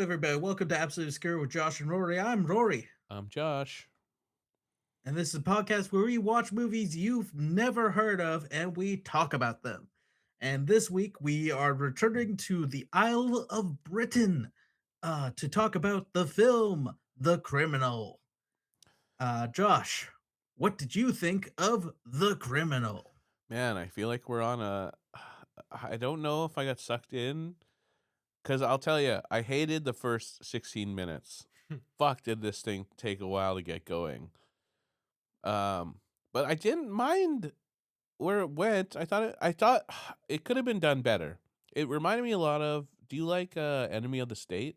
everybody. Welcome to Absolutely Obscure with Josh and Rory. I'm Rory, I'm Josh. and this is a podcast where we watch movies you've never heard of and we talk about them. And this week we are returning to the Isle of Britain to talk about the film The Criminal. Josh, what did you think of The Criminal? Man, I feel like we're on a. I don't know if I got sucked in. Because I'll tell you, I hated the first 16 minutes. Fuck, did this thing take a while to get going. But I didn't mind where it went. I thought it could have been done better. It reminded me a lot of. Do you like Enemy of the State?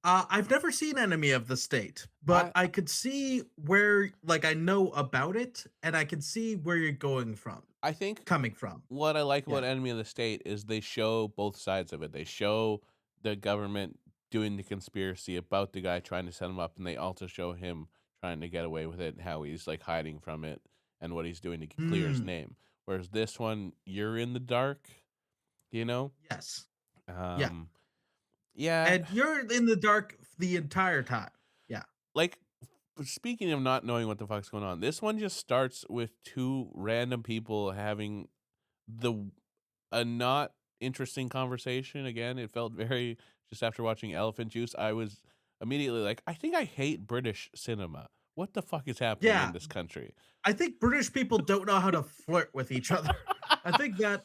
I've never seen Enemy of the State, but I I could see where, like, I know about it, and I can see where you're I think coming from. what I like Yeah. about Enemy of the State is they show both sides of it. They show the government doing the conspiracy about the guy trying to set him up, and they also show him trying to get away with it and how he's like hiding from it and what he's doing to clear his Mm, name. Whereas this one, you're in the dark, you know? yes. Yeah. Um, yeah, And you're in the dark the entire time. Yeah. like speaking of not knowing what the fuck's going on, this one just starts with two random people having the a not interesting conversation. Again, it felt very just after watching Elephant Juice, I was immediately like, I think I hate British cinema. What the fuck is happening in Yeah. this country? I think British people don't know how to flirt with each other. I think that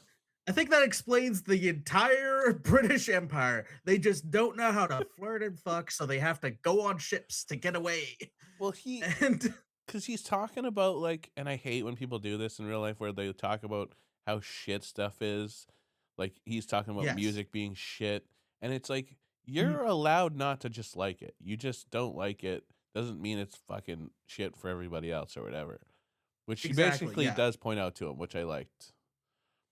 I think that explains the entire British Empire. They just don't know how to flirt and fuck, so they have to go on ships to get away. Well, he And because he's talking about like, and I hate when people do this in real life where they talk about how shit stuff is. Like he's talking about yes. music being shit, and it's like Mhm. you're allowed not to just like it. You just don't like it doesn't mean it's fucking shit for everybody else or whatever. Which she Exactly. basically Yeah. does point out to him, which I liked.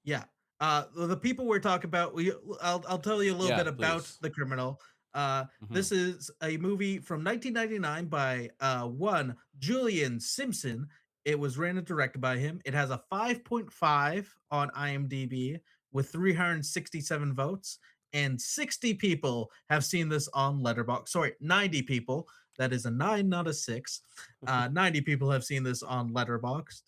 Yeah. The people we're talking about, I'll tell you a little Yeah, bit about please. The Criminal. Mhm. This is a movie from 1999 by one Julian Simpson. It was written and directed by him. It has a 5.5 on IMDb with 367 votes, and 60 people have seen this on Letterboxd. Sorry, 90 people. That is a 9, not a 6. 90 people have seen this on Letterboxd.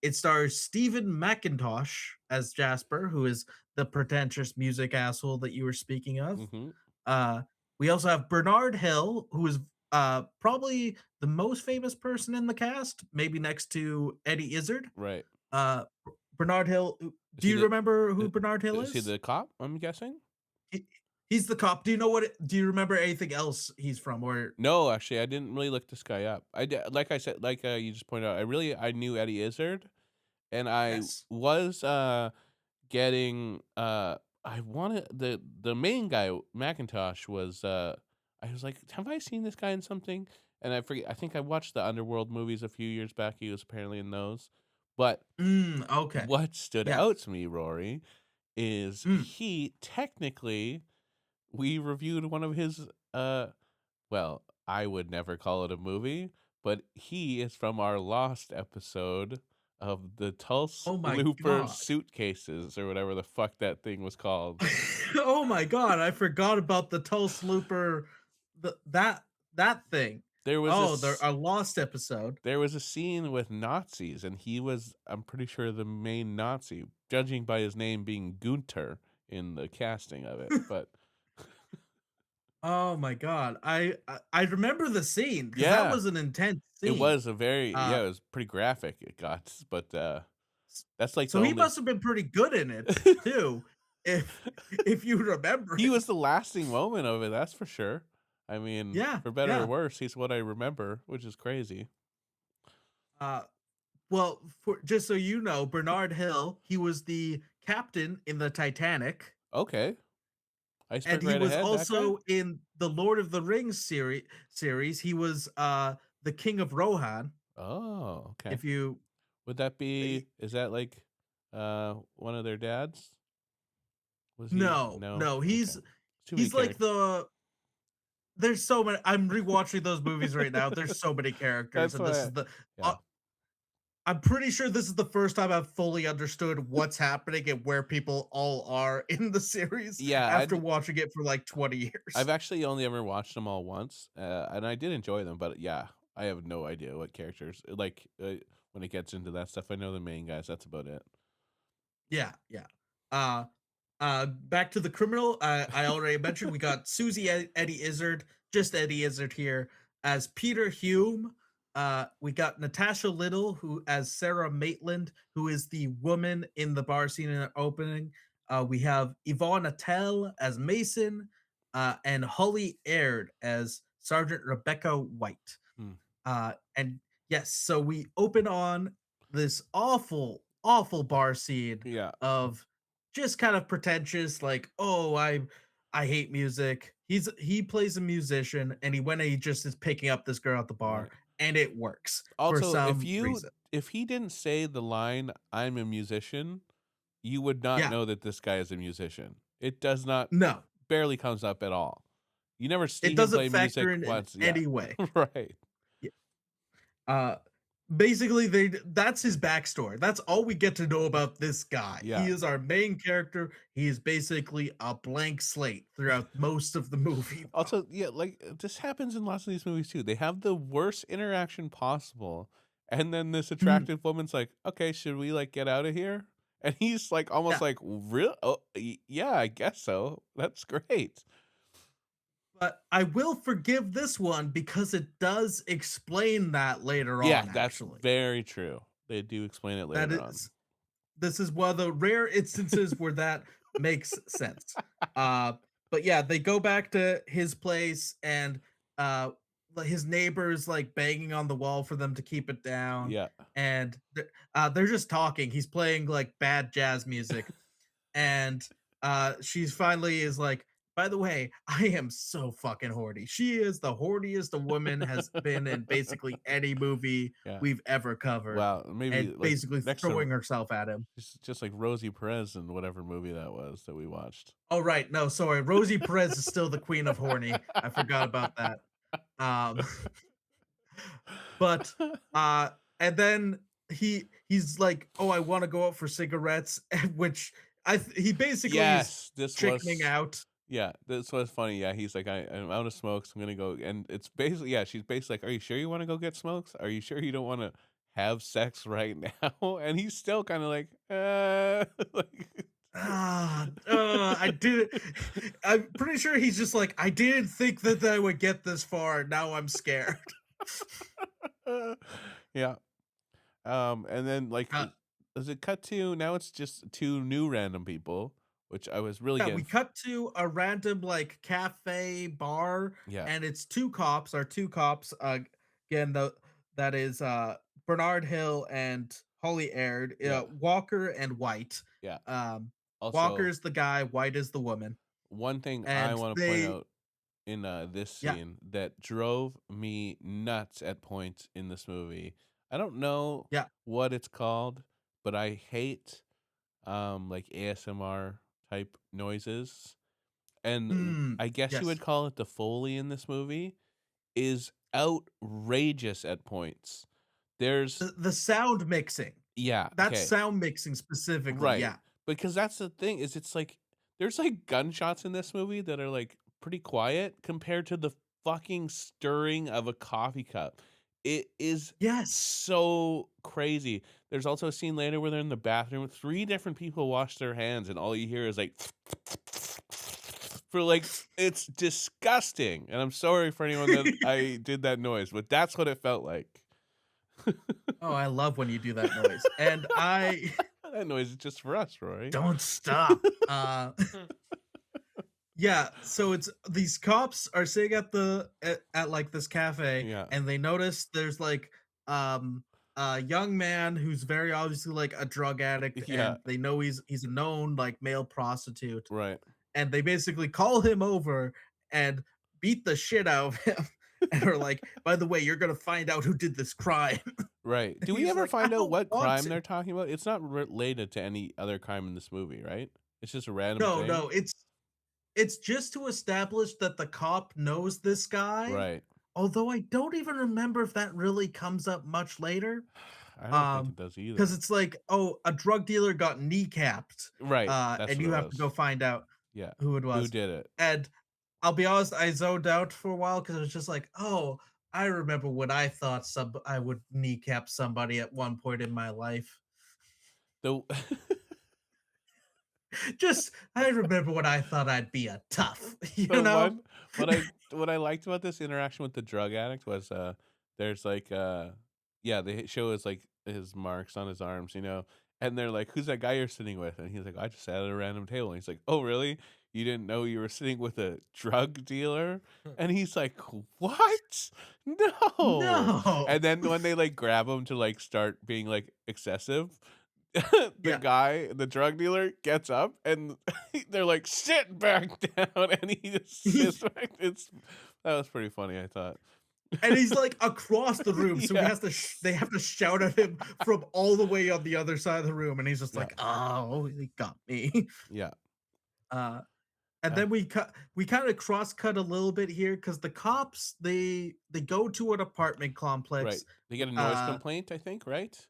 It stars Stephen McIntosh as Jasper, who is the pretentious music asshole that you were speaking of. Mhm. Uh, we also have Bernard Hill, who is probably the most famous person in the cast, maybe next to Eddie Izzard. Right. Uh, Bernard Hill. Is Do he you the remember i who Bernard Hill is he is? the cop, I'm guessing? He, he's the cop. Do you know do you remember anything else he's from? Or No, actually, I didn't really look this guy up. Like I said, like, you just pointed out, I knew Eddie Izzard, and I yes. was, getting, I wanted the main guy, Macintosh, was, I was like, "Have I seen this guy in something?" And I forget I think I watched the Underworld movies a few years back, he was apparently in those. But Okay. what stood Yeah. out to me, Rory, is Mm. he technically we reviewed one of his, well, I would never call it a movie, but he is from our Lost episode of the Tulse Oh my Looper god. suitcases or whatever the fuck that thing was called. Oh my god, I forgot about the Tulse Looper, that thing. There was Oh, there this a lost episode. there was a scene with Nazis and he was I'm pretty sure the main Nazi, judging by his name being Gunter in the casting of it. But Oh my god. I remember the scene because that yeah, was an intense it scene. was a very Uh, it was pretty graphic it got, but s that's like the so he only must have been pretty good in it too, if if you remember He it. was the lasting moment of it, that's for sure. I mean, Yeah, for better or yeah. worse, he's what I remember, which is crazy. Uh, well, for just so you know, Bernard Hill, he was the captain in the Titanic. Okay. And Iceberg he right was ahead, that guy? also in the Lord of the Rings series. He was the King of Rohan. Oh, okay. If you Would that eh, be is that like, one of their dads? Was he no, no? no, Okay. Too many he's like characters. there's so many. I'm rewatching those movies right now. There's so many characters, That's and this why is the uh, yeah. I'm pretty sure this is the first time I've fully understood what's happening and where people all are in the series Yeah, after watching it for like 20 I've years. actually only ever watched them all once, and I did enjoy them, but yeah, I have no idea what characters like, when it gets into that stuff, I know the main guys, that's about it. Yeah, yeah. Uh, Back to the criminal. I already mentioned we got Susie Eddie Izzard, just Eddie Izzard here as Peter Hume. We got Natasha Little who as Sarah Maitland, who is the woman in the bar scene in the opening. We have Yvonne Attell as Mason, and Holly Aird as Sergeant Rebecca White. Hmm, And yes, so we open on this awful, awful bar scene yeah, of just kind of pretentious, like, oh, I hate music. He plays a musician and he went and he just is picking up this girl at the bar, right. and it works for Also, some reason. if he didn't say the line, "I'm a musician," you would not Yeah, know that this guy is a musician. It does not no, barely comes up at all. You never it see him doesn't play factor music in once, yeah. any way. Right. Uh, Basically, that's his backstory. That's all we get to know about this guy. Yeah. He is our main character. He is basically a blank slate throughout most of the movie, though. Also, yeah, like, this happens in lots of these movies too. They have the worst interaction possible, and then this Mm, attractive woman's like, "Okay, should we, like, get out of here?" And he's, like, almost yeah, like, "Real? Oh, yeah, I guess so. That's great." but I will forgive this one because it does explain that later Yeah, on. that's Actually, very true. They do explain it that later on. is this is one of the rare instances where that makes sense. Uh, but yeah, they go back to his place and his neighbors like banging on the wall for them to keep it down, Yeah. and they're just talking. He's playing like bad jazz music, and she's finally is like, by the way, I am so fucking horny. She is the horniest a woman has been in basically any movie Yeah. we've ever covered, Wow, maybe, and like, basically next to throwing herself at him. just like Rosie Perez in whatever movie that was that we watched. Oh, right. No, sorry. Rosie Perez is still the queen of horny. I forgot about that. Um, but and then he's like, "Oh, I want to go out for cigarettes," which he basically is Yes, this chickening was out. yeah, this was funny. Yeah, he's like, I'm out of smokes. I'm gonna go, and it's basically yeah. She's basically like, "Are you sure you want to go get smokes? Are you sure you don't want to have sex right now?" And he's still kind of like, like, I did it. I'm pretty sure he's just like, I didn't think that I would get this far. Now I'm scared. yeah. And then like, Uh, does it cut to now? It's just two new random people, which I was really Yeah, getting. we cut to a random like cafe bar, Yeah, and it's two cops. Again, that is Bernard Hill and Holly Aird, yeah, Walker and White. yeah. Um, Also, Walker's the guy, White is the woman, one thing I and want to point they out in this yeah. scene that drove me nuts at points in this movie. I don't know Yeah. what it's called, but I hate like ASMR type noises. And I guess you would Yes. call it the Foley in this movie is outrageous at points. There's The sound mixing. yeah, That okay. sound mixing specifically, Right. yeah. Because that's the thing is it's like there's like gunshots in this movie that are like pretty quiet compared to the fucking stirring of a coffee cup. It is Yes. so crazy. There's also a scene later where they're in the bathroom. Three different people wash their hands and all you hear is like for like it's disgusting. And I'm sorry for anyone that I did that noise, but that's what it felt like. Oh, I love when you do that noise. And I That noise is just for us, Rory. don't stop. Yeah, so it's these cops are sitting at like this cafe, Yeah. and they notice there's like a young man who's very obviously like a drug addict, Yeah, and they know he's a known like male prostitute, right. and they basically call him over and beat the shit out of him and are like, by the way, you're gonna find out who did this crime. Right. And Do we he's ever like, I find out don't what want crime to. they're talking about? It's not related to any other crime in this movie, right? It's just a random No, thing? no, it's just to establish that the cop knows this guy, Right. although I don't even remember if that really comes up much later. I don't think Um, it does because either. it's like, oh, a drug dealer got kneecapped, Right, that's and what you it have to go was. find out Yeah. who it Who was. did it? And I'll be honest, I zoned out for a while because it was just like, oh, I remember when I thought I would kneecap somebody at one point in my life. The Just I remember when I thought I'd be a tough, you the know? one what I liked about this interaction with the drug addict was, there's, like, yeah, they show his marks on his arms, you know, and they're like, "Who's that guy you're sitting with?" And he's like, "I just sat at a random table." And he's like, "Oh, really? You didn't know you were sitting with a drug dealer?" And he's like, "What? No." No. And then when they, like, grab him to, like, start being, like, excessive, the Yeah. guy, the drug dealer gets up and they're like, "Sit back down," and he just sits back. It's that was pretty funny, I thought. And he's, like, across the room, so he Yeah, has to they have to shout at him from all the way on the other side of the room, and he's just yeah, like, "Oh, he got me." yeah. Uh, and Uh, then we kinda cross cut a little bit here because the cops, they go to an apartment right. complex. They get a noise Uh, complaint, I think, right?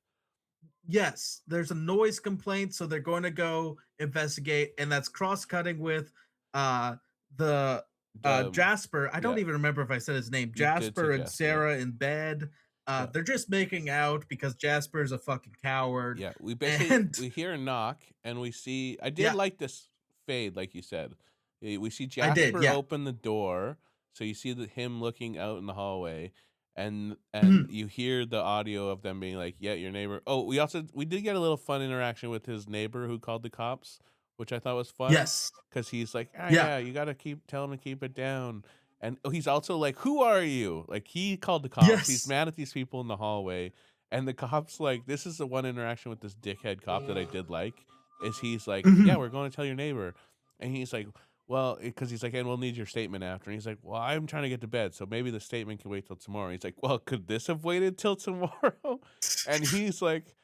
yes, there's a noise complaint, so they're going to go investigate, and that's cross-cutting with, uh, the, Um, Jasper. I don't yeah, even remember if I said his name. you did say Jasper and Jasper, yeah, Sarah in bed. yeah, They're just making out because Jasper is a fucking coward, yeah. We basically and we hear a knock and we see I did yeah, like this fade, like you said. We see I did, Jasper yeah. open the door, so you see him looking out in the hallway, and Mhm. you hear the audio of them being like, "Yeah, your neighbor." Oh, we did get a little fun interaction with his neighbor who called the cops, which I thought was fun Yes. because he's like, "Ah, Yeah. yeah, you gotta tell him to keep it down." And he's also like, "Who are you?" Like he called the cops. He's Yes. mad at these people in the hallway, and the cops like this is the one interaction with this dickhead cop that I did like. Is he's like, "Yeah, Mhm. we're going to tell your neighbor," and he's like, well, because he's like, "And we'll need your statement after." And he's like, "Well, I'm trying to get to bed, so maybe the statement can wait till tomorrow." He's like, "Well, could this have waited till tomorrow?" And he's like,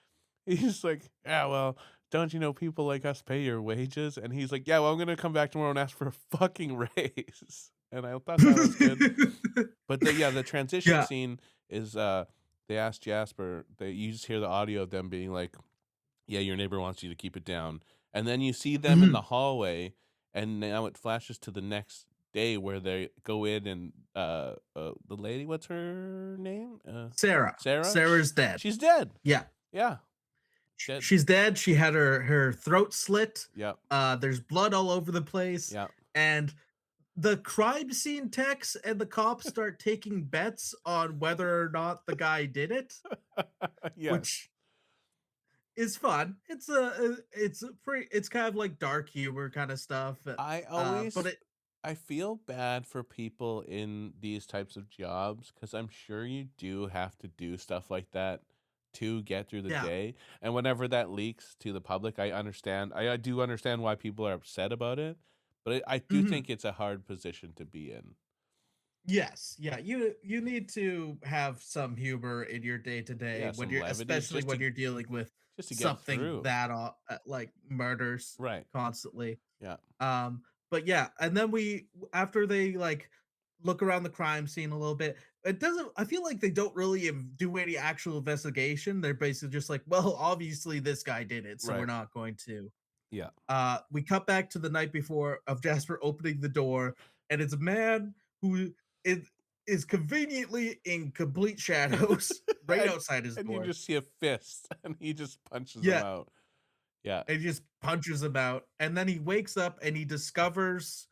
"Yeah, well, don't you know people like us pay your wages?" And he's like, "Yeah, well, I'm gonna come back tomorrow and ask for a fucking raise." And I thought that was good. But the transition Yeah. scene is, they ask Jasper, you just hear the audio of them being like, yeah, your neighbor wants you to keep it down. And then you see them in the Mhm. hallway, and now it flashes to the next day where they go in and the lady, what's her name? Sarah. Sarah? Sarah's dead. She's dead. Yeah. Yeah, dead. She's dead. She had her throat slit. Yep. There's blood all over the place, Yep. and the crime scene techs and the cops start taking bets on whether or not the guy did it, Yes. which is fun. It's a pretty it's kind of like dark humor kind of stuff. I But always it I feel bad for people in these types of jobs because I'm sure you do have to do stuff like that to get through the yeah. day. And whenever that leaks to the public, I understand. I do understand why people are upset about it, but I do Mhm. think it's a hard position to be in. Yes, yeah, you need to have some humor in your day to day Yeah, when some you're levity especially when you're dealing with just to get something through. that like murders Right. constantly. Yeah. But yeah, and then we after they like look around the crime scene a little bit, it doesn't. I feel like they don't really do any actual investigation. They're basically just like, well, obviously this guy did it, so we're Right. not going to. Yeah. We cut back to the night before of Jasper opening the door, and it's a man who is is conveniently in complete shadows right and outside his and you door. just see a fist and he just punches him Yeah, out. Yeah. and he just punches him out, and then he wakes up and he discovers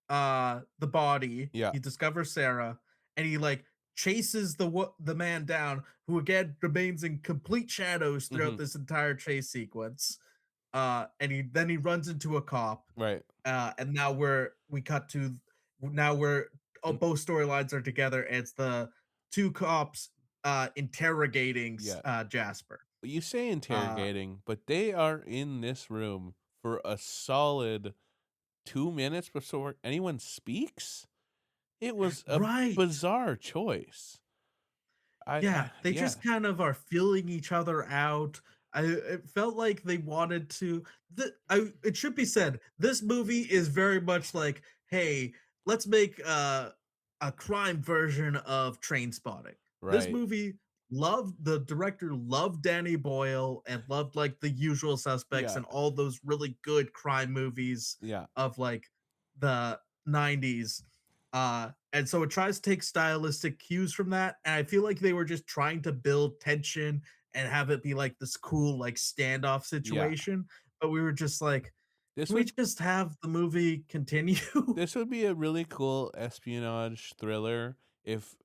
the body. Yeah. He discovers Sarah, and he like chases the man down, who again remains in complete shadows throughout Mhm. this entire chase sequence. And he runs into a cop. Right. And now we cut to now we're And both storylines are together. And it's the two cops interrogating yeah. Jasper. You say Uh, interrogating, but they are in this room for a solid 2 minutes before anyone speaks? It was a right. bizarre choice. Yeah, they Yeah, just kind of are feeling each other out. It felt like they wanted to. It should be said, this movie is very much like, hey, let's make a crime version of Train Spotting. This right. movie the director loved Danny Boyle and loved like The Usual Suspects Yeah, and all those really good crime movies yeah, of like the 90s. And so it tries to take stylistic cues from that. And I feel like they were just trying to build tension and have it be like this cool, like standoff yeah. situation. But we were just like, This can we would just have the movie continue? this would be a really cool espionage thriller if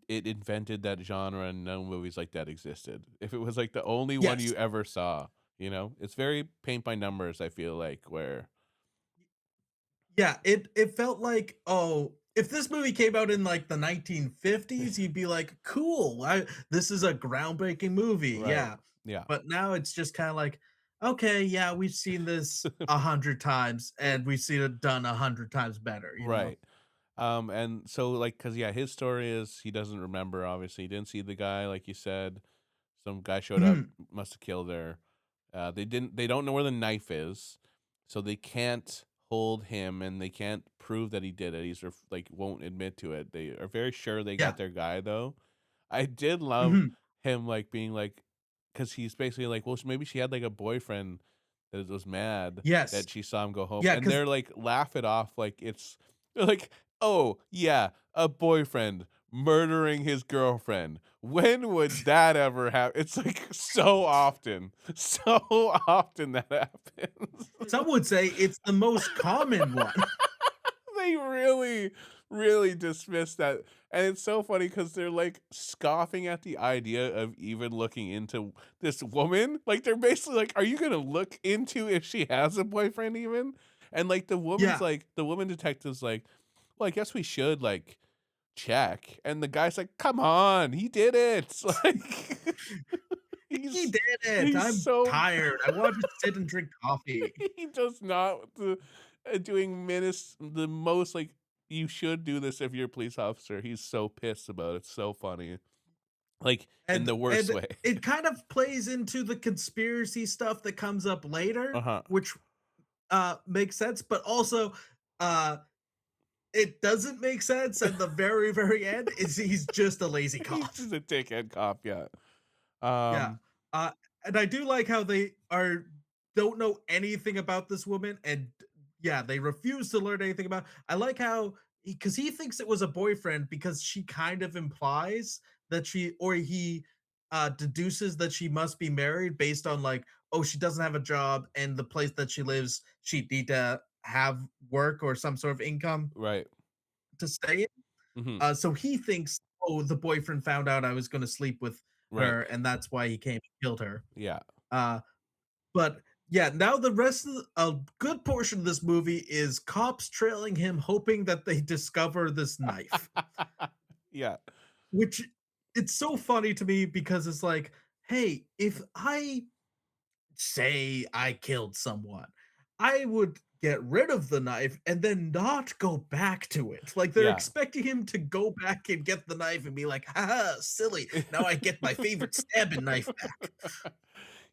it invented that genre and no movies like that existed. If it was like the only one Yes. you ever saw, you know? It's very paint by numbers, I feel like, where Yeah, it felt like, oh, if this movie came out in like the 1950s, you'd be like, cool. This is a groundbreaking movie. right. Yeah. Yeah. But now it's just kind of like, okay, yeah, we've seen this 100 times and we've seen it done 100 times better, you know? Right. And so like, cause yeah, his story is he doesn't remember, obviously. He didn't see the guy, like you said. Some guy showed up, Mhm. must have killed her. They don't know where the knife is, so they can't hold him and they can't prove that he did it. Like won't admit to it. They are very sure they Yeah. got their guy though. I did love Mhm. him like being like, because he's basically like, well, maybe she had like a boyfriend that was mad Yes. that she saw him go home, Yeah, and because they're like laugh it off like they're like, oh yeah, a boyfriend murdering his girlfriend. When would that ever happen? It's like so often that happens. some would say it's the most common one. They really, really dismiss that. And it's so funny because they're like scoffing at the idea of even looking into this woman. Like they're basically like, are you gonna look into if she has a boyfriend even? And like Yeah. the woman detective's like, well, I guess we should like check. And the guy's like, come on, he did it. Like He he's did it. he's I'm so tired. I want to sit and drink coffee. he does not doing the most like you should do this if you're a police officer. He's so pissed about it. It's so funny. Like in and the worst and way. it kind of plays into the conspiracy stuff that comes up later, Uh-huh. which makes sense, but also uh it doesn't make sense at the very very end. Is he's just a lazy He's cop. just a dickhead cop, yeah. Yeah. Um Uh and I do like how they are don't know anything about this woman and yeah, they refuse to learn anything about. I like how because he thinks it was a boyfriend because she kind of implies that she or he deduces that she must be married based on like, oh, she doesn't have a job and the place that she lives, she need to have work or some sort of income right. to stay in. Mhm. So he thinks, oh, the boyfriend found out I was going to sleep with Right. her, and that's why he came and killed her. Yeah. Uh, but yeah, now the rest of a good portion of this movie is cops trailing him, hoping that they discover this knife. Yeah. Which it's so funny to me because it's like, hey, if I say I killed someone, I would get rid of the knife and then not go back to it. Like they're Yeah. expecting him to go back and get the knife and be like, haha, silly. Now I get my favorite stabbing knife back.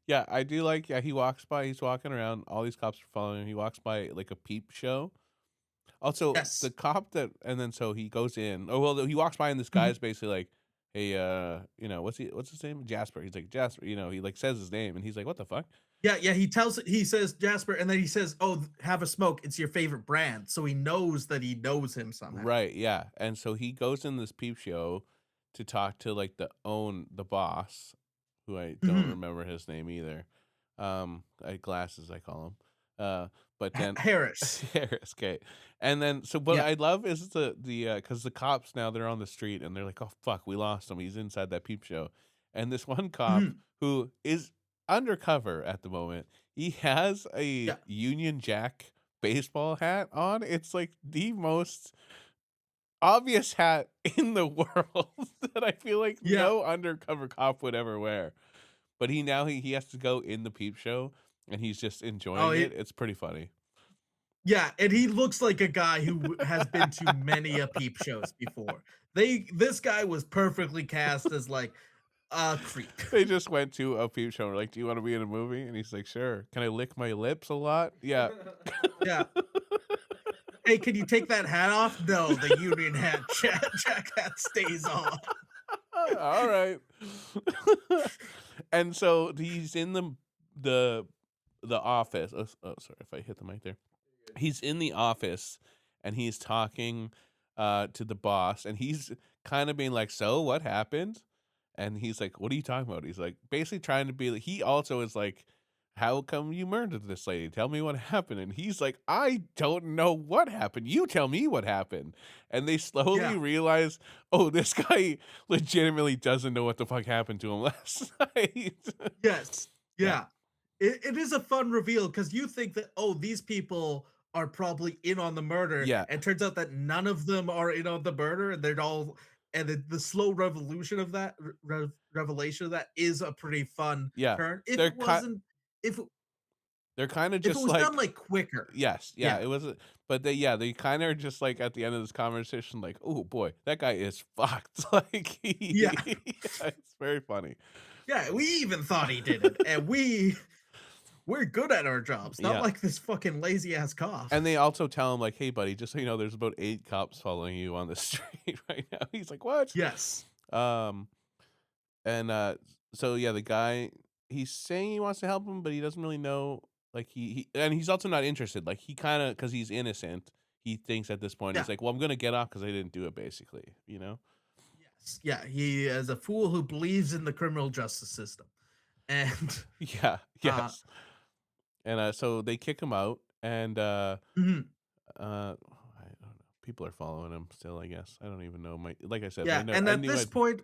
Yeah, I do like yeah, he walks by, he's walking around, all these cops are following him. He walks by like a peep show. Also, the Yes. cop that and then so he goes in. Oh well, he walks by and this Mhm. guy's basically like, "Hey, what's his name? Jasper." He's like, "Jasper," he like says his name and he's like, "What the fuck?" Yeah, yeah, he says Jasper, and then he says, "Oh, have a smoke. It's your favorite brand." So he knows that he knows him somehow. Right, yeah. And so he goes in this peep show to talk to like the boss, who I don't Mhm. remember his name either. I glasses I call him. But then Harris. Harris, okay. And then so what Yeah. I love is because the cops now they're on the street and they're like, oh fuck, we lost him. He's inside that peep show. And this one cop Mhm. who is undercover at the moment, he has a Yeah. Union Jack baseball hat on. It's like the most obvious hat in the world that I feel like Yeah. no undercover cop would ever wear. But he has to go in the peep show and he's just Oh, enjoying it. It's pretty funny. yeah, and he looks like a guy who has been to many a peep shows before. This guy was perfectly cast as like a creep. They just went to a peep show and were like, "Do you want to be in a movie?" And he's like, "Sure." Can I lick my lips a lot? Yeah. Yeah. Hey, can you take that hat off? No, the Union hat, Jack hat stays on. All right. And so he's in the the office. Oh, sorry if I hit the mic there. He's in the office and he's talking to the boss and he's kind of being like, "So what happened?" And he's like, "What are you talking about?" He's like basically trying to be like, he also is like, "How come you murdered this lady? Tell me what happened." And he's like, "I don't know what happened. You tell me what happened." And they slowly Yeah. realize, "Oh, this guy legitimately doesn't know what the fuck happened to him last night." Yes. Yeah. Yeah. It is a fun reveal because you think that, oh, these people are probably in on the murder, Yeah. and turns out that none of them are in on the murder, and they're all and the slow revolution of that revelation of that is a pretty fun Yeah. turn. If They're it ki wasn't, they're kinda if it just was done like, like quicker, yes, yeah, yeah, it was a but they yeah, they kinda are just like at the end of this conversation like, "Oh boy, that guy is fucked." Like yeah, yeah, it's very funny. yeah. We even thought he did it, and we're good at our jobs, not Yeah. like this fucking lazy ass cop. And they also tell him like, "Hey buddy, just so you know, there's about 8 cops following you on the street right now." He's like, "What?" Yes, Um, and, so yeah, the guy, he's saying he wants to help him, but he doesn't really know, like, he and he's also not interested, like, he kinda, because he's innocent, he thinks at this point, yeah. he's like, "Well, I'm gonna get off because I didn't do it," basically, you know? Yes, yeah, he is a fool who believes in the criminal justice system, and, Yeah, uh yes. And, so they kick him out, and, mhm, I don't know, people are following him still, I guess, I don't even know, my like I said, yeah, and I at knew this I'd point,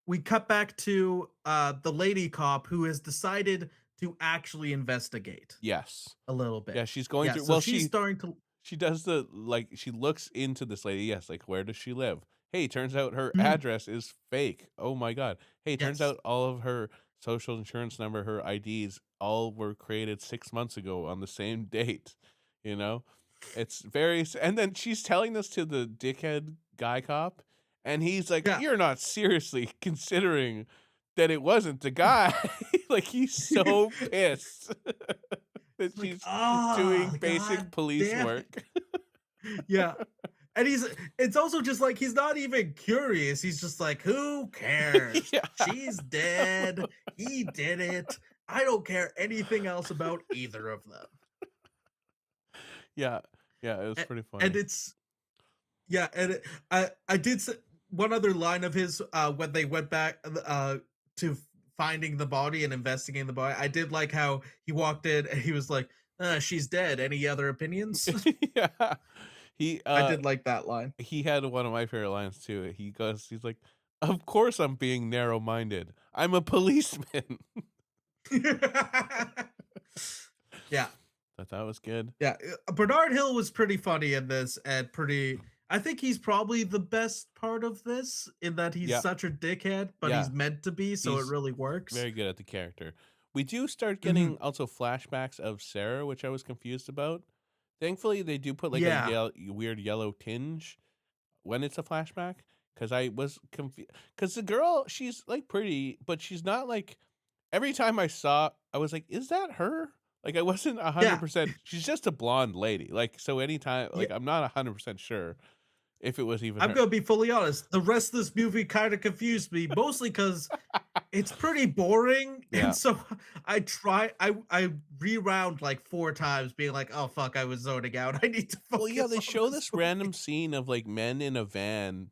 we cut back to, the lady cop who has decided to actually investigate yes. a little bit. Yeah, she's going Yeah, through so well, she's starting to she does the like, she looks into this lady, yes, like, where does she live? Hey, turns out her mhm, address is fake. Oh my god. Hey, turns yes, out all of her social insurance number, her IDs, all were created 6 months ago on the same date, you know? It's very s and then she's telling this to the dickhead guy cop, and he's like, yeah. "You're not seriously considering that it wasn't the guy." Like, he's so pissed that It's like, she's doing "Ah, basic god police damn work. it." Yeah, and it's also just like he's not even curious, he's just like, "Who cares? Yeah. She's dead, he did it, I don't care anything else about either of them." Yeah. Yeah, it was A pretty and funny. it's yeah, and I did one other line of his, when they went back, to finding the body and investigating the body, I did like how he walked in and he was like, she's dead, any other opinions?" Yeah. He, I did like that line. he had one of my favorite lines too. He's like, "Of course I'm being narrow-minded. I'm a policeman." Yeah, Thought that was good. yeah, Bernard Hill was pretty funny in this and pretty I think he's probably the best part of this in that he's Yeah. such a dickhead, but he's Yeah. meant to be, so it He's really works. very good at the character. We do start Mhm. getting also flashbacks of Sarah, which I was confused about. Thankfully, they do put like a Yeah. weird yellow tinge when it's a flashback, because I was confused. Because the girl, she's like pretty, but she's not like, every time I saw, I was like, is that her? Like I wasn't Yeah. 100%. She's just a blonde lady. Like so, anytime, Yeah, like I'm not 100% sure if it was even I'm her. gonna be fully honest, the rest of this movie kinda confused me, mostly because it's pretty boring, and Yeah. so I rewound like 4 times being like, "Oh, fuck, I was zoning out, I need to Well, yeah, focus they on show this this random movie." scene of like men in a van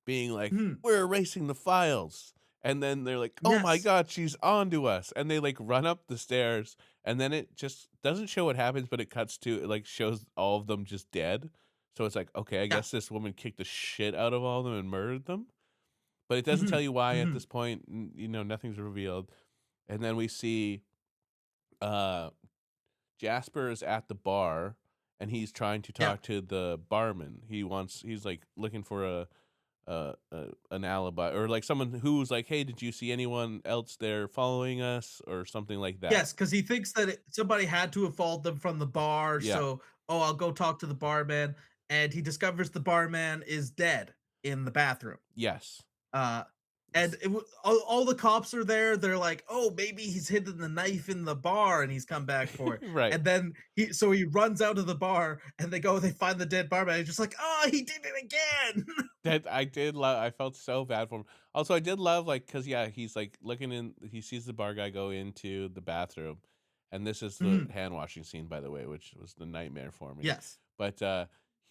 being like, Mhm. "We're erasing the files." And then they're like, "Oh my Yes. god, she's onto us." And they like run up the stairs and then it just doesn't show what happens, but it cuts to, it like shows all of them just dead. So it's like, okay, I Yeah. guess this woman kicked the shit out of all of them and murdered them. But it doesn't tell Mhm. you why at Mhm. this point, you know, nothing's revealed. And then we see uh Jasper is at the bar and he's trying to Yeah. talk to the barman. He's like looking for an alibi or like someone who's like, "Hey, did you see anyone else there following us?" or something like that. Yes, because he thinks that somebody had to have followed them from the bar. Yeah. So, oh, I'll go talk to the barman. And he discovers the barman is dead in the bathroom. Yes. Uh, And all the cops are there. They're like, "Oh, maybe he's hidden the knife in the bar and he's come back for it." Right. And then he runs out of the bar and they find the dead barman. He's just like, "Oh, he did it again." That I did love. I felt so bad for him. Also, I did love, like, cause yeah, he's, like, looking in he sees the bar guy go into the bathroom, and this is the Mhm. hand washing scene, by the way, which was the nightmare for me. Yes. But,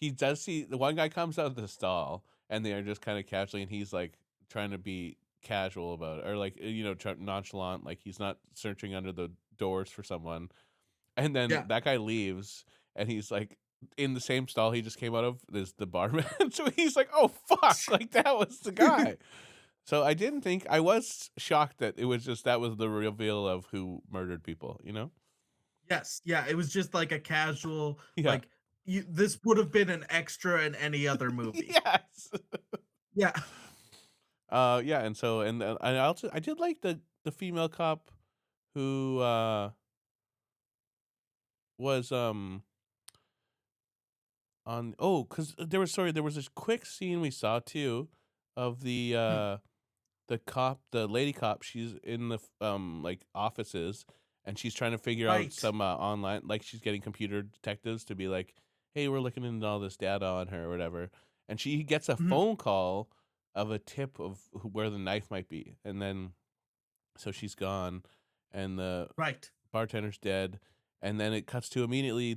he does see the one guy comes out of the stall, and they are just kinda casually and he's, like, trying to be casual about it or, like, nonchalant, like, he's not searching under the doors for someone. And then Yeah. that guy leaves, and he's, like, in the same stall he just came out of is the barman, so he's like, "Oh, fuck," like, that was the guy. So I didn't think I was shocked that it was just that was the reveal of who murdered people, you know? Yes. Yeah, it was just like a casual, Yeah. like, this would have been an extra in any other movie. Yes. Yeah. Yeah, and so and I also I did like the female cop who, was, on because there was this quick scene we saw too of Mm. the lady cop, she's in the like, offices, and she's trying to figure out Right. some, online like, she's getting computer detectives to be like, "Hey, we're looking into all this data on her," or whatever, and she gets a Mhm. phone call of a tip of where the knife might be, and then so she's gone, and the Right. bartender's dead, and then it cuts to immediately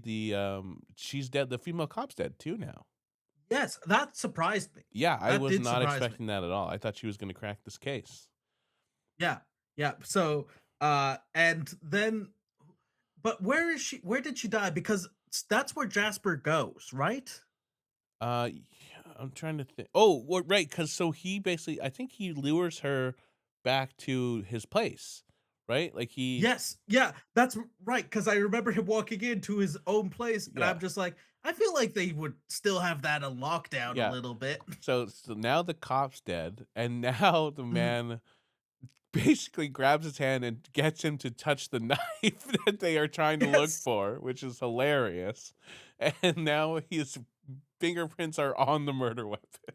she's dead, the female cop's dead too now. Yes, that surprised me. Yeah, I That was did not surprise me. expecting that at all. I thought she was gonna crack this case. Yeah. Yeah. So, and then but where did she die? Because that's where Jasper goes, right? Yeah, I'm trying to think. Oh, well, right, because so he basically I think he lures her back to his place, right? Like, he Yes. Yeah, that's right. Because I remember him walking into his own place, and I'm yeah, just like, I feel like they would still have that in lockdown a yeah. little bit. So now the cop's dead, and now the Mhm. man basically grabs his hand and gets him to touch the knife that they are trying to look Yes. for, which is hilarious, and now his fingerprints are on the murder weapon.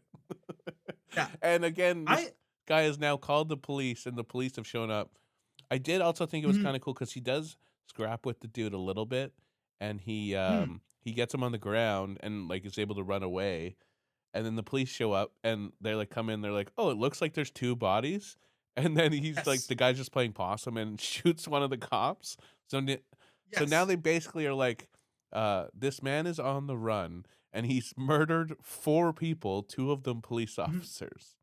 Yeah. And again, this I guy has now called the police, and the police have shown up. I did also think it was Mhm. kinda cool because he does scrap with the dude a little bit, and Mm. he gets him on the ground and, like, is able to run away, and then the police show up, and they're, like, come in, they're like, "Oh, it looks like there's 2 bodies," and then he's like Yes. the guy's just playing possum and shoots one of the cops. So now Yes. they basically are like, "This man is on the run, and he's murdered 4 people, 2 of them police Mhm. officers."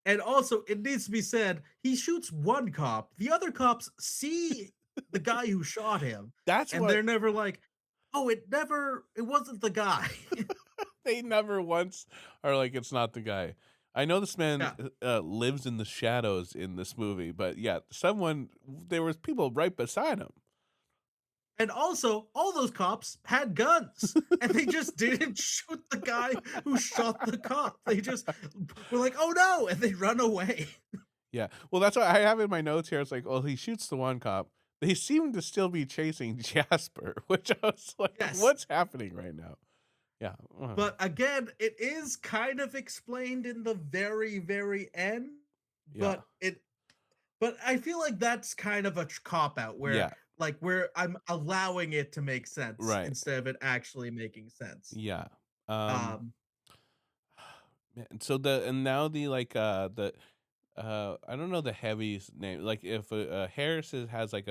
And also, it needs to be said, he shoots one cop. The other cops see the guy who shot him, That's and what they're never like, "Oh, it wasn't the guy." they never once are like, "It's not the guy." I know this man, Yeah. lives in the shadows in this movie, but yeah, there was people right beside him. And also, all those cops had guns, and they just didn't shoot the guy who shot the cop. They just were like, "Oh, no," and they run away. Yeah. Well, that's what I have in my notes here. It's like, "Oh, he shoots the one cop." They seem to still be chasing Jasper, which I was like, Yes. "What's happening right now?" Yeah. But again, it is kind of explained in the very, very end, Yeah. but I feel like that's kind of a cop out where Yeah. where I'm allowing it to make sense Right. instead of it actually making sense. Yeah. Um, Um, man, so now I don't know the heavy's name. Like, if Harris has like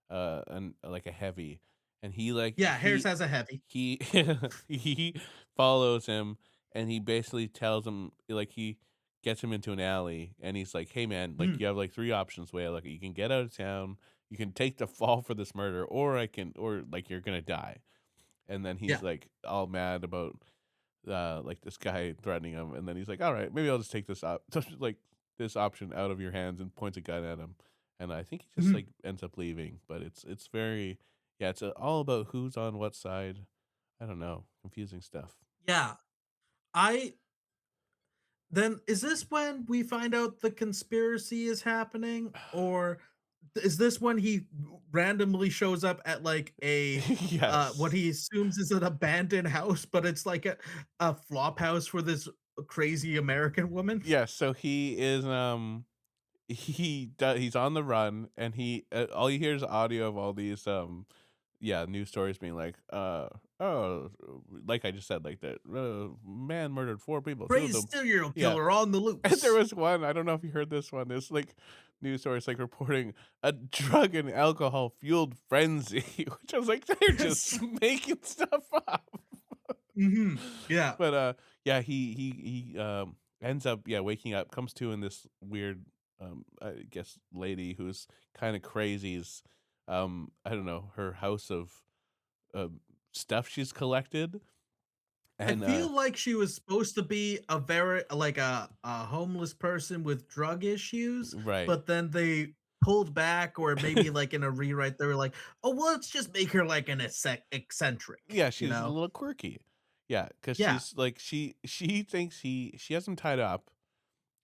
like a heavy, and yeah, Harris has a heavy. he he follows him, and he basically tells him, like, he gets him into an alley, and he's like, "Hey man, like, Mhm. you have like 3 options. Way like, you can get out of town, you can take the fall for this murder, or like, you're gonna die." And then he's Yeah. like all mad about like, this guy threatening him, and then he's like, "All right, maybe I'll just take this like, this option out of your hands," and points a gun at him. And I think he just, Mhm. like, ends up leaving, but it's very yeah, it's, all about who's on what side. I don't know, confusing stuff. Yeah. I Then is this when we find out the conspiracy is happening, or is this when he randomly shows up at like a what Yes. he assumes is an abandoned house, but it's like a flop house for this crazy American woman? Yeah, so he is he's on the run and he all you hear is audio of all these yeah, news stories being like oh like I just said like that man murdered four people, two of Crazy them. serial Yeah. killer on the And there loose. was one, I don't know if you heard this one. This like news stories like reporting a drug and alcohol fueled frenzy, which I was like, they're just Yes. making stuff up. Mhm. Yeah. But yeah, he ends up yeah waking up, comes to in this weird I guess lady who's kind of crazy's I don't know her house of uh, stuff she's collected I and feel like she was supposed to be a very like a homeless person with drug issues, right. but then they pulled back or maybe, like, in a rewrite, they were like, "Oh, well, let's just make her like an eccentric," Yeah, you she's a know? little quirky. Yeah, because Yeah. she's like she thinks she has him tied up,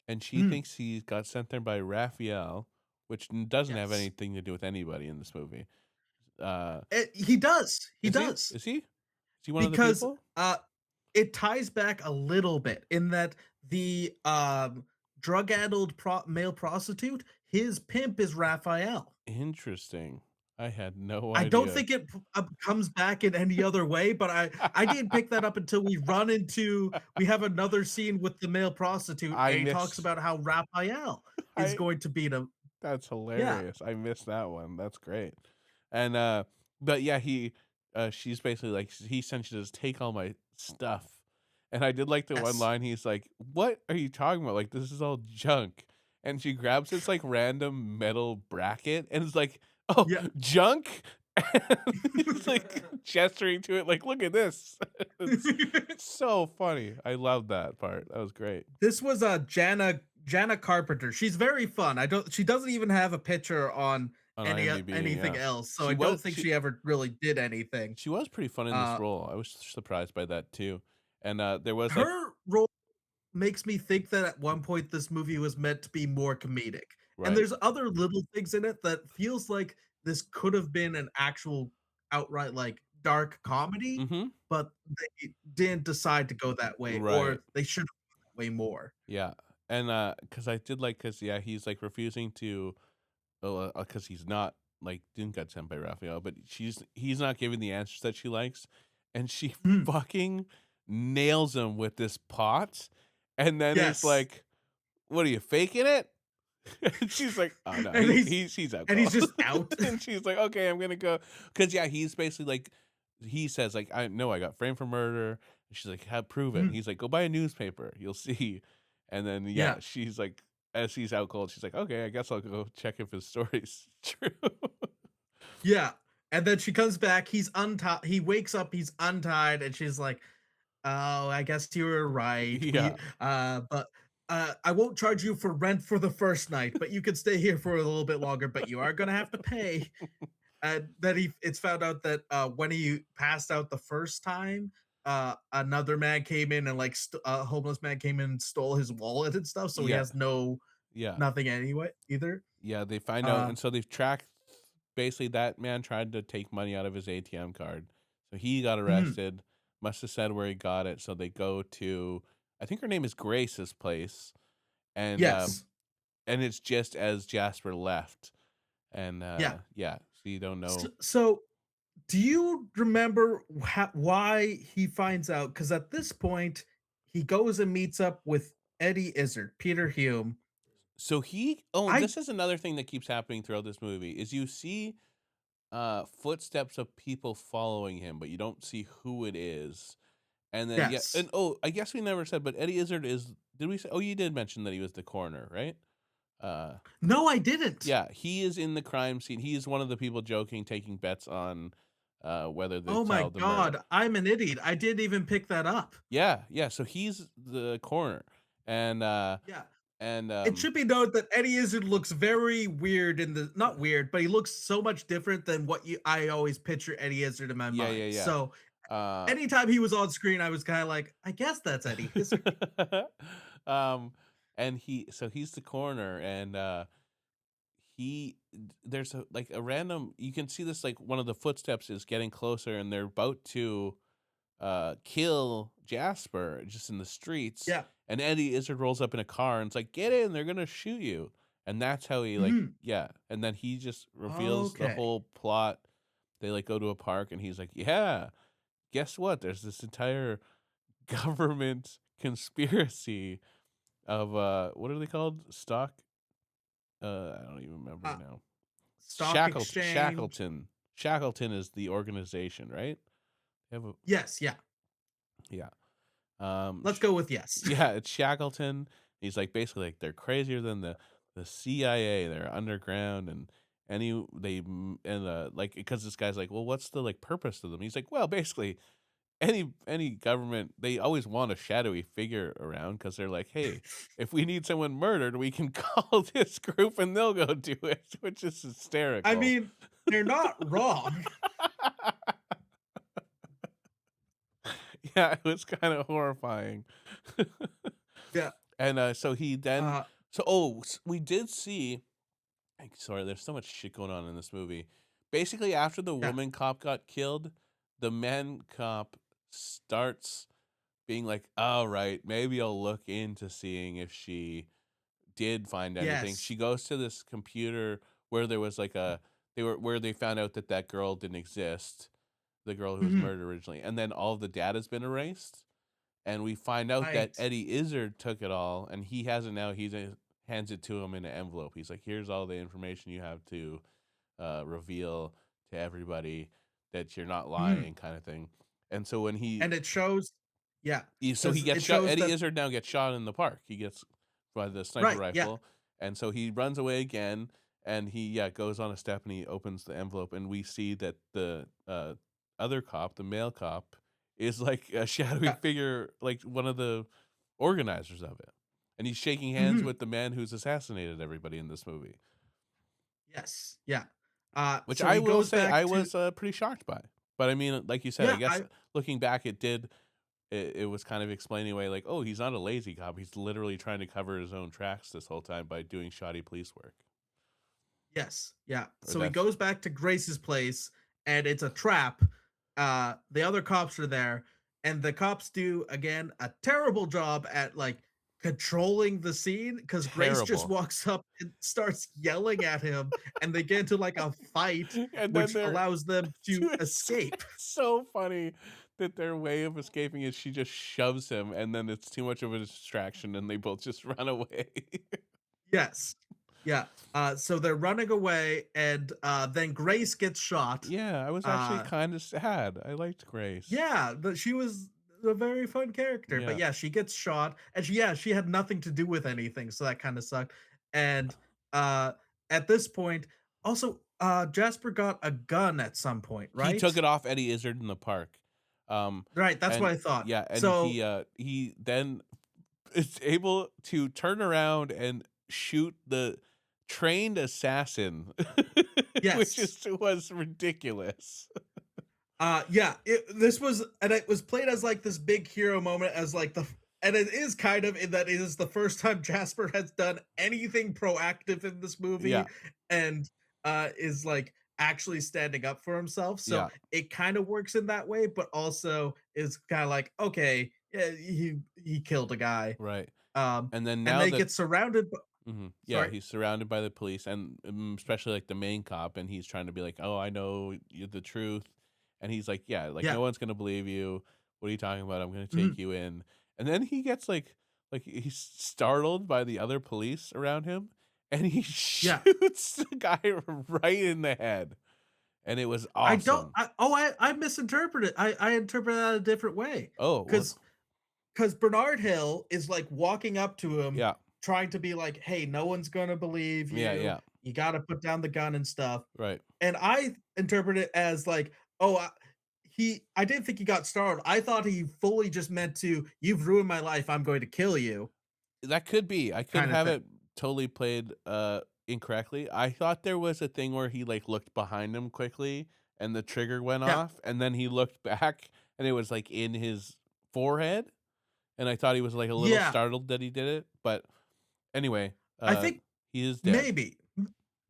and she Mm. thinks he got sent there by Raphael, which doesn't have Yes. anything to do with anybody in this movie. Uh, He does, he is he? does, Is he? Is he one of the because, people? it ties back a little bit in that the, drug-addled male prostitute, his pimp is Raphael. Interesting. I had no I don't idea. think it comes back in any other way, but I didn't pick that up until we have another scene with the male prostitute, I and he talks miss about how Raphael is I going to beat him. That's Yeah. hilarious. I missed that one. That's great. And but yeah, she's basically like he sent you to just take all my stuff. And I did like the one Yes. line he's like, "What are you talking about? Like this is all junk." And she grabs this like random metal bracket and is like, "Oh, Yeah. junk?" And he's like gesturing to it like, "Look at this." It's so funny. I love that part. That was great. This was, Jana Carpenter. She's very fun. She doesn't even have a picture on On IMDb, anything yeah. else, so She I was don't think she she ever really did anything. She was pretty fun in this Uh, role. I was surprised by that too. And, there was, like her role makes me think that at one point this movie was meant to be more comedic. And right. there's other little things in it that feels like this could have been an actual outright like dark comedy, Mhm. but they didn't decide to go that way, Right. or they should have gone that way more. Yeah. And, because I did like, because yeah, he's, like, refusing to because he's not, like, didn't get sent by Raphael, but he's not giving the answers that she likes, and she Mm, fucking nails him with this pot, and then is yes. like, "What are you faking it?" And she's like, "Oh, no, And he's out and he's cold." just out. And she's like, "Okay, I'm gonna go." Because yeah, he's basically like he says, like, "I know I got framed for murder." And she's like, "Have prove it." And Mm, he's like, "Go buy a newspaper, you'll see." And then, yeah, yeah. she's like as he's out cold, she's like, "Okay, I guess I'll go check if his story's true." Yeah. And then she comes back, he wakes up, he's untied, and she's like, "Oh, I guess you were right. Yeah, But I won't charge you for rent for the first night, but you can stay here for a little bit longer, but you are gonna have to pay." And then it's found out that when he passed out the first time, another man came in and a homeless man came in and stole his wallet and stuff, so he yeah, has yeah. nothing anyway either. Yeah, they find out, Uh, and so they've tracked basically that man tried to take money out of his ATM card. So he got mhm, arrested, must have said where he got it. So they go to I think her name is Grace's place yes, and it's just as Jasper left. And yeah. yeah, so you don't know. So do you remember why he finds out? Because at this point, he goes and meets up with Eddie Izzard, Peter Hume. So he oh, I this is another thing that keeps happening throughout this movie is you see footsteps of people following him, but you don't see who it is. And then yeah, yes. and oh, I guess we never said, but Eddie Izzard is did we say oh you did mention that he was the coroner, right? Uh No, I didn't. yeah, he is in the crime scene. He is one of the people joking, taking bets on whether to Oh my tell the murder. god, I'm an idiot. I didn't even pick that up. Yeah, yeah. So he's the coroner. And Yeah. and It should be noted that Eddie Izzard looks very weird in the not weird, but he looks so much different than what I always picture Eddie Izzard in my yeah, mind. yeah, So yeah. anytime he was on screen, I was kind of like, I guess that's Eddie Izzard. um and he's the coroner and there's a like a random you can see this like one of the footsteps is getting closer and they're about to kill Jasper just in the streets Yeah. And Eddie Izzard rolls up in a car and it's like, "Get in, they're gonna shoot you." And that's how he like, Mhm. yeah. And then he just reveals the Okay. whole plot. They like go to a park and he's like, "Yeah, guess what? There's this entire government conspiracy of what are they called? Stock? I don't even remember Uh, now. stock exchange. Shackleton. Shackleton is the organization, right? They have a Yes, yeah. yeah. Let's go with yes. Yeah, it's Shackleton. He's like basically like they're crazier than the CIA. They're underground and like because this guy's like, well, what's the like purpose to them? He's like, well, basically any government they always want a shadowy figure around because they're like, hey, if we need someone murdered, we can call this group and they'll go do it, which is I hysterical. mean, they're not wrong. Yeah, it was kind of horrifying. Yeah. And so he then Uh, we did see sorry, there's so much shit going on in this movie. Basically, after the yeah. woman cop got killed, the man cop starts being like, "All right, maybe I'll look into seeing if she did find anything." Yes. She goes to this computer where there was like where they found out that that girl didn't exist, the girl who was Mhm. murdered originally, and then all of the data's been erased, and we find out that Right. Eddie Izzard took it all, and he has it now. Hands it to him in an envelope. He's like, "Here's all the information you have to reveal to everybody that you're not Mhm. lying," kind of thing. And so when And it shows yeah, so he because gets it shot. shows Eddie that Izzard now gets shot in the park. He gets by the sniper right, yeah. rifle, and so he runs away again. And he goes on a step and he opens the envelope, and we see that the other cop, the male cop, is like a shadowy Yeah. figure, like one of the organizers of it, and he's shaking hands Mhm. with the man who's assassinated everybody in this movie, Yes. Yeah. which So I he will goes say back I to was pretty shocked by. But I mean, like you said, I yeah, guess looking back, it was kind of explaining away like, oh, he's not a lazy cop. He's literally trying to cover his own tracks this whole time by doing shoddy police work. yes, yeah. Or So he that's goes back to Grace's place and it's a trap. The other cops are there and the cops do again a terrible job at like controlling the scene because Grace just terrible. walks up and starts yelling at him and they get into like a fight And then which allows them to it's escape. so funny that their way of escaping is she just shoves him, and then it's too much of a distraction, and they both just run away. Yes. Yeah. So they're running away and then Grace gets shot. Yeah, I was actually Uh kind of sad. I liked Grace. Yeah, she was a very fun character, but Yeah. yeah, she gets shot, and she had nothing to do with anything, so that kinda sucked, and, at this point also, Jasper got a gun at some point, He took right? it off Eddie Izzard in the park. Um, Right, that's what and I thought. yeah, and So he then is able to turn around and shoot the trained assassin, which yes. is was ridiculous. Yeah, it was played as, like, this big hero moment as, like, and it is kind of in that it is the first time Jasper has done anything proactive in this Yeah, movie and, is, like, actually standing up for himself, so yeah, it kinda works in that way, but also is kinda like, "Okay, yeah, he killed a guy." right. Um, And then and now they that get surrounded b yeah, sorry? he's surrounded by the police and especially like the main cop, and he's trying to be like, "Oh, I know the truth," and he's like, "Yeah, like Yeah, no one's gonna believe you. What are you talking about? I'm gonna take mhm, you in." And then he gets like he's startled by the other police around him, and he yeah. shoots the guy right in the head, and it was I don't awesome. I misinterpreted I interpreted that a different way Oh, what? because. Because Bernard Hill is like walking up to him, Yeah, trying to be like, "Hey, no one's gonna believe yeah, you. yeah, You gotta put down the gun and stuff." right. And I interpret it as like, "Oh, I didn't think he got startled. I thought he fully just meant to, 'You've ruined my life. I'm going to kill you,' That could be. I could kind of have thing." it totally played, incorrectly. I thought there was a thing where he, like, looked behind him quickly and the trigger went Yeah, off, and then he looked back and it was, like, in his forehead, and I thought he was, like, a little yeah. startled that he did it, but anyway, I think he is dead. maybe.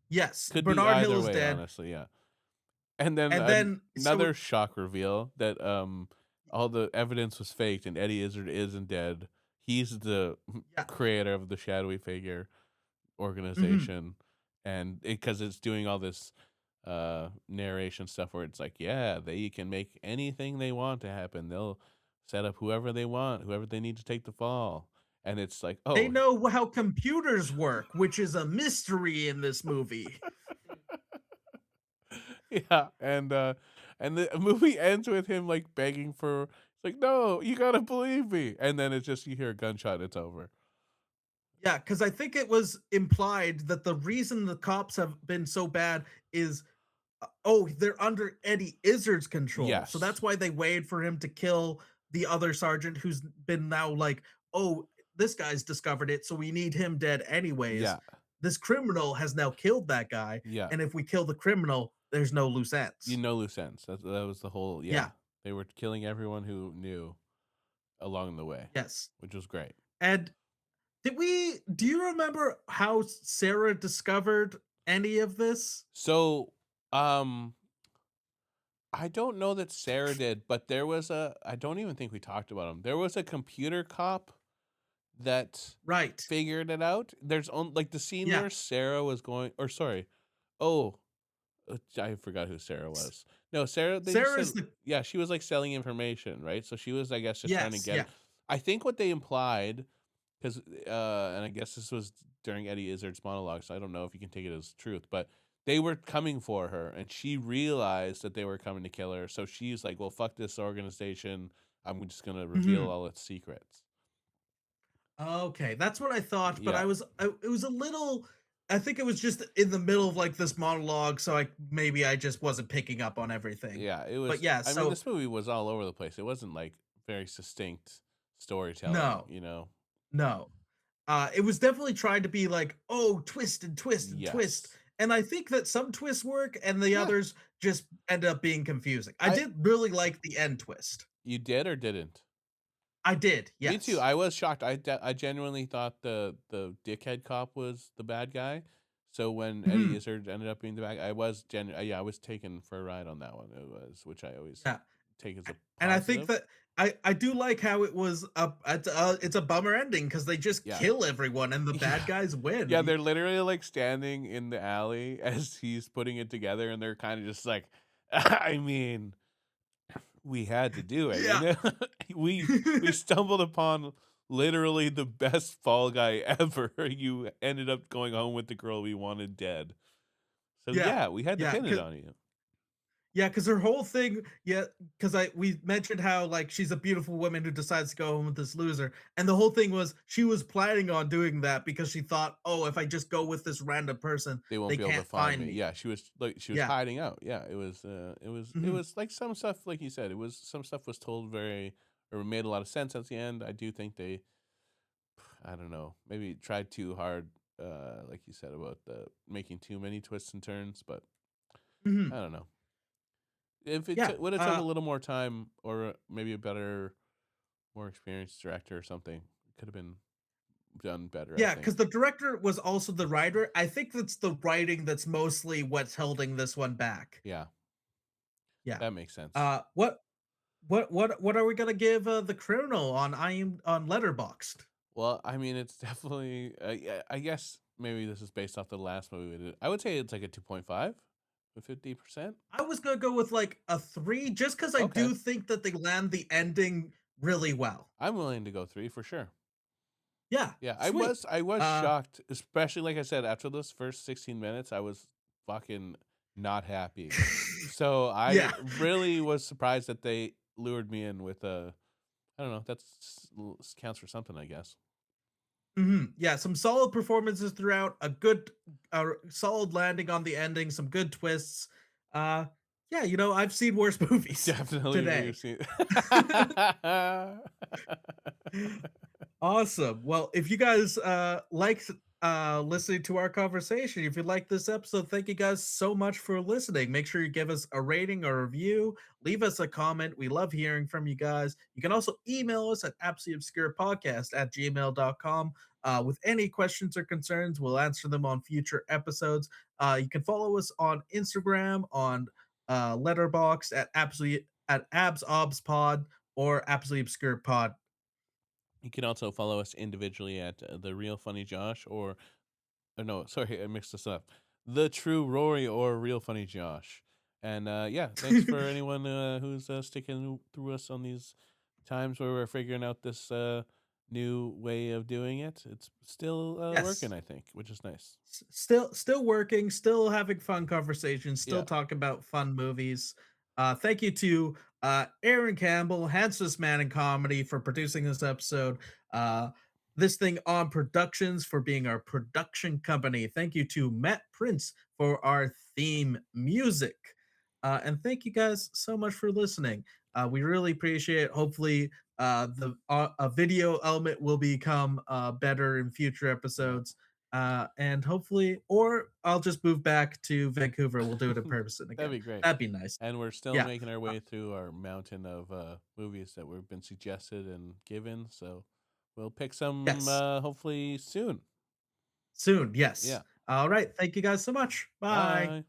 Yes, Could be Bernard Hill either is way, dead. honestly, yeah. And then And then another shock reveal that, all the evidence was faked and Eddie Izzard isn't dead. he's the Yeah. creator of the shadowy figure Mhm. organization, and because it's doing all this narration stuff where it's like, yeah, they can make anything they want to happen. They'll set up whoever they want, whoever they need to take the fall. And it's like, They oh, know how computers work, which is a mystery in this movie. yeah, and the movie ends with him like begging for, it's like, no, you gotta believe me. And then it's just you hear a gunshot, it's over. Yeah, because I think it was implied that the reason the cops have been so bad is oh, they're under Eddie Izzard's control. So that's Yes. why they waited for him to kill the other sergeant who's been now like, oh, this guy's discovered it, so we need him dead anyways. Yeah. This criminal has now killed that guy, Yeah. and if we kill the criminal, there's no loose You ends. know loose ends. That was the whole, yeah. Yeah, They were killing everyone who knew along the way, yes. which was great. And do you remember how Sarah discovered any of this? So, um, I don't know that Sarah did, but there was I don't even think we talked about him. There was a computer cop that Right. figured it out. There's on like the scene Yeah. where Sarah was going, or sorry, oh, I forgot who Sarah was. No, Sarah. They just Sarah said, is the yeah, she was like selling information, right? So she was, I guess, just trying to yes, get. yeah. I think what they implied, because, and I guess this was during Eddie Izzard's monologue, so I don't know if you can take it as truth, but they were coming for her, and she realized that they were coming to kill her. So she's like, "Well, fuck this organization. I'm just gonna reveal Mhm. all its secrets." Okay, that's what I thought, but Yeah, it was a little I think it was just in the middle of like this monologue, so maybe I just wasn't picking up on everything. yeah. It But was. yeah, I mean, so this movie was all over the place. It wasn't like very succinct storytelling. no, You know. no. It was definitely trying to be like, oh, twist and twist and twist. Yes. And I think that some twists work and the Yeah. others just end up being confusing. I I did really like the end twist. You did or didn't? I did, Me too. yes. I was shocked. I genuinely thought the dickhead cop was the bad guy. So when Eddie Mhm. Izzard ended up being the bad guy, yeah, I was taken for a ride on that one. It was, which I always Yeah. take as a And I think positive. that I do like how it was it's a bummer ending because they just Yeah. kill everyone and the bad Yeah. guys win. Yeah, they're literally like standing in the alley as he's putting it together, and they're kind of just like, I mean, we had to do it, you Yeah. know? We stumbled upon literally the best fall guy ever. You ended up going home with the girl we wanted dead. So Yeah. yeah, we had to Yeah, pin it 'cause on you. yeah, because her whole thing, yeah, because I we mentioned how like she's a beautiful woman who decides to go home with this loser, and the whole thing was she was planning on doing that because she thought, oh, if I just go with this random person, They won't they be able to can't find find me. me. Yeah, she was Yeah. hiding out. Yeah, it Mhm. was like some stuff like you said, it was some stuff was told very, or made a lot of sense at the end. I do think they, I don't know, maybe tried too hard, like you said about the making too many twists and turns, but I Mhm. don't know. If Yeah. would have took a little more time, or maybe a better, more experienced director or something, it could have been done better, I Yeah, think. because the director was also the writer. I think that's the writing that's mostly what's holding this one back. Yeah, Yeah. that makes sense. Uh, what what are we gonna give the criminal on on Letterboxd? Well, I mean, it's definitely, yeah, I guess maybe this is based off the last movie we did. I would say it's like a 2.5 with 50%. I was gonna go with like a 3 just because I Okay. do think that they land the ending really well. I'm willing to go 3 for sure. Yeah, Yeah, sweet. I was Uh, shocked, especially like I said, after those first 16 minutes, I was fucking not happy. So I yeah. really was surprised that they lured me in with a, I don't know, counts for something, I guess. Mhm, yeah, some solid performances throughout, a good solid landing on the ending, some good twists. Uh, yeah, I've seen worse movies Definitely we've today. seen. Awesome. Well, if you guys liked listening to our conversation, if you like this episode, thank you guys so much for listening. Make sure you give us a rating or review, leave us a comment. We love hearing from you guys. You can also email us at absolutelyobscurepodcast@gmail.com with any questions or concerns. We'll answer them on future episodes. You can follow us on Instagram, on Letterbox at absolute at absobspod or absolutely obscure pod. You can also follow us individually at the Real Funny Josh or no, sorry, I mixed this up. The True Rory or Real Funny Josh. And yeah, thanks for anyone who's sticking through us on these times where we're figuring out this new way of doing it. It's still working, Yes. I think, which is nice. Still working, still having fun conversations, still Yeah. talking about fun movies. Thank you to Aaron Campbell, handsomest man in comedy, for producing this episode. This thing on productions for being our production company. Thank you to Matt Prince for our theme music. And thank you guys so much for listening. We really appreciate it. Hopefully, the a video element will become better in future Yeah. episodes, and hopefully, or I'll just move back to Vancouver. We'll do it in person That'd again. be great. That'd be nice. And we're still Yeah. making our Uh, way through our mountain of movies that we've been suggested and given. So we'll pick some yes. hopefully soon. Soon. Yes. Yeah. All right. Thank you guys so much. Bye. Bye.